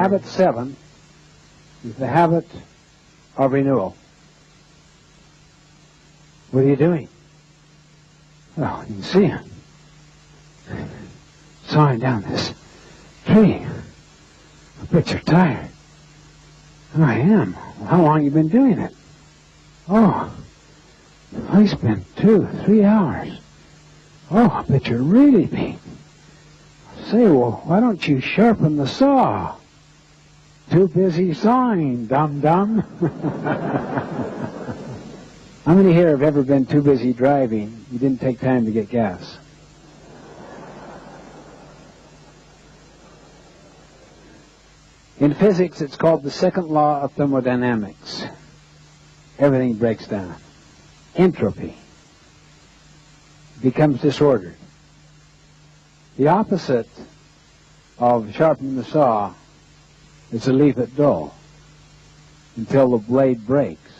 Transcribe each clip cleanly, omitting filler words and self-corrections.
Habit 7 is the habit of renewal. What are you doing? Well, you can see him. Sawing down this tree. I bet you're tired. I am. Well, how long have you been doing it? Oh, it's been 2-3 hours. Oh, I bet you're really beat. Say, well, why don't you sharpen the saw? Too busy sawing, dum-dum. How many here have ever been too busy driving? You didn't take time to get gas. In physics, it's called the second law of thermodynamics. Everything breaks down. Entropy becomes disordered. The opposite of sharpening the saw is to leave it dull until the blade breaks,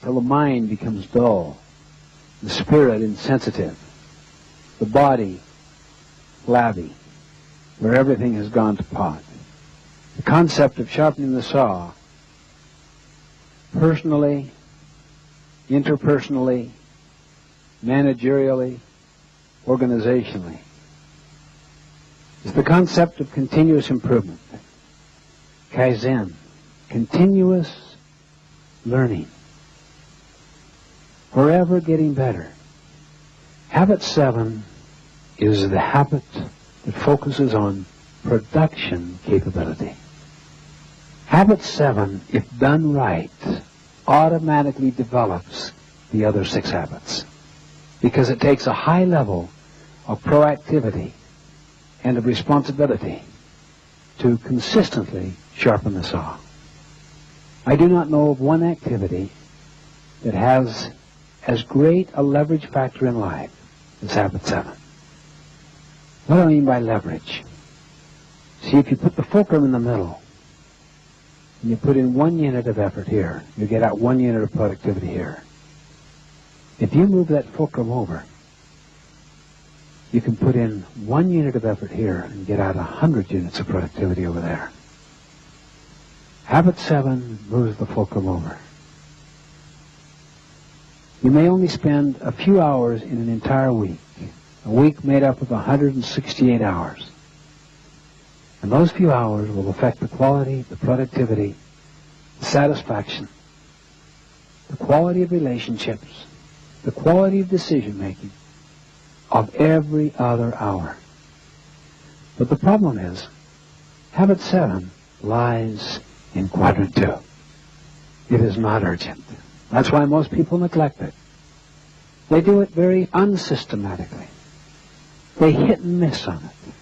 till the mind becomes dull, the spirit insensitive, the body flabby, where everything has gone to pot. The concept of sharpening the saw, personally, interpersonally, managerially, organizationally, is the concept of continuous improvement, Kaizen, continuous learning, forever getting better. Habit 7 is the habit that focuses on production capability. Habit 7, if done right, automatically develops the other 6 habits because it takes a high level of proactivity and of responsibility to consistently sharpen the saw. I do not know of one activity that has as great a leverage factor in life as habit 7. What do I mean by leverage? See, if you put the fulcrum in the middle and you put in 1 unit of effort here, you get out 1 unit of productivity here. If you move that fulcrum over, you can put in 1 unit of effort here and get out 100 units of productivity over there. Habit 7 moves the fulcrum over. You may only spend a few hours in an entire week, a week made up of 168 hours. And those few hours will affect the quality, the productivity, the satisfaction, the quality of relationships, the quality of decision-making of every other hour. But the problem is, habit 7 lies in quadrant 2. It is not urgent. That's why most people neglect it. They do it very unsystematically. They hit and miss on it.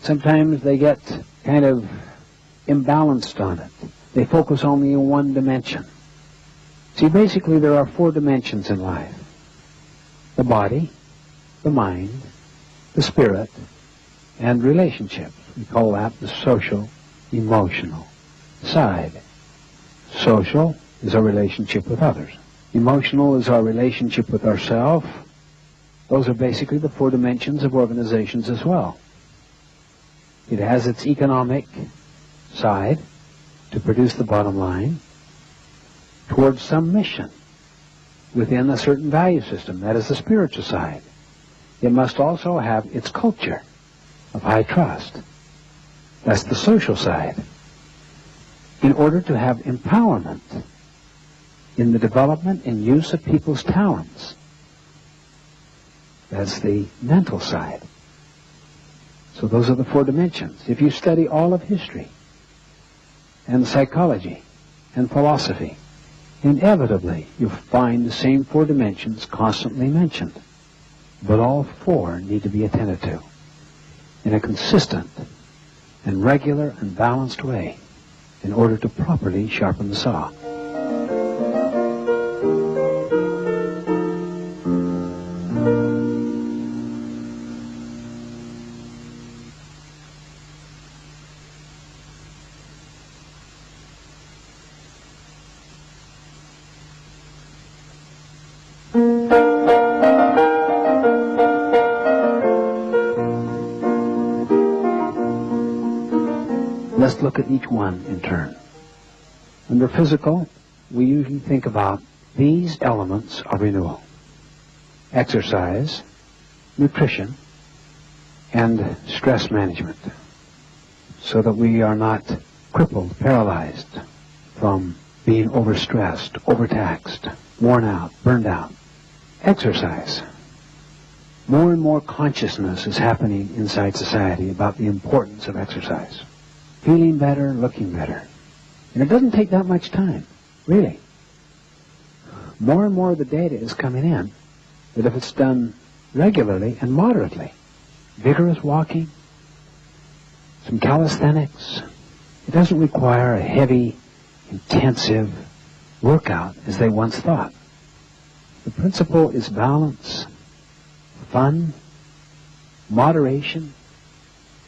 Sometimes they get kind of imbalanced on it. They focus only in one dimension. See, basically there are 4 dimensions in life. The body, the mind, the spirit, and relationships. We call that the social, emotional side. Social is our relationship with others. Emotional is our relationship with ourselves. Those are basically the 4 dimensions of organizations as well. It has its economic side to produce the bottom line towards some mission within a certain value system. That is the spiritual side. It must also have its culture of high trust. That's the social side. In order to have empowerment in the development and use of people's talents, that's the mental side. So those are the 4 dimensions. If you study all of history and psychology and philosophy, inevitably you'll find the same 4 dimensions constantly mentioned. But all 4 need to be attended to in a consistent and regular and balanced way in order to properly sharpen the saw. Let's look at each one in turn. Under physical, we usually think about these elements of renewal: exercise, nutrition, and stress management, so that we are not crippled, paralyzed from being overstressed, overtaxed, worn out, burned out. Exercise. More and more consciousness is happening inside society about the importance of exercise. Feeling better, looking better. And it doesn't take that much time, really. More and more of the data is coming in that if it's done regularly and moderately, vigorous walking, some calisthenics, it doesn't require a heavy, intensive workout as they once thought. The principle is balance, fun, moderation,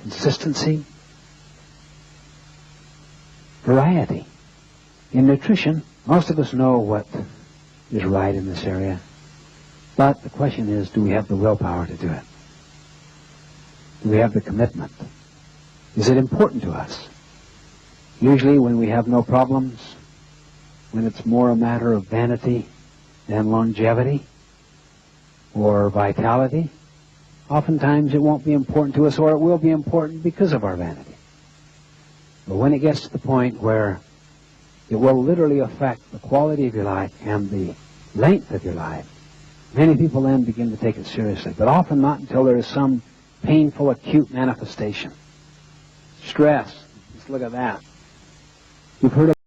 consistency, variety. In nutrition, most of us know what is right in this area, but the question is, do we have the willpower to do it? Do we have the commitment? Is it important to us? Usually when we have no problems, when it's more a matter of vanity than longevity or vitality, oftentimes it won't be important to us, or it will be important because of our vanity. But when it gets to the point where it will literally affect the quality of your life and the length of your life, many people then begin to take it seriously, but often not until there is some painful, acute manifestation. Stress. Just look at that. You've heard of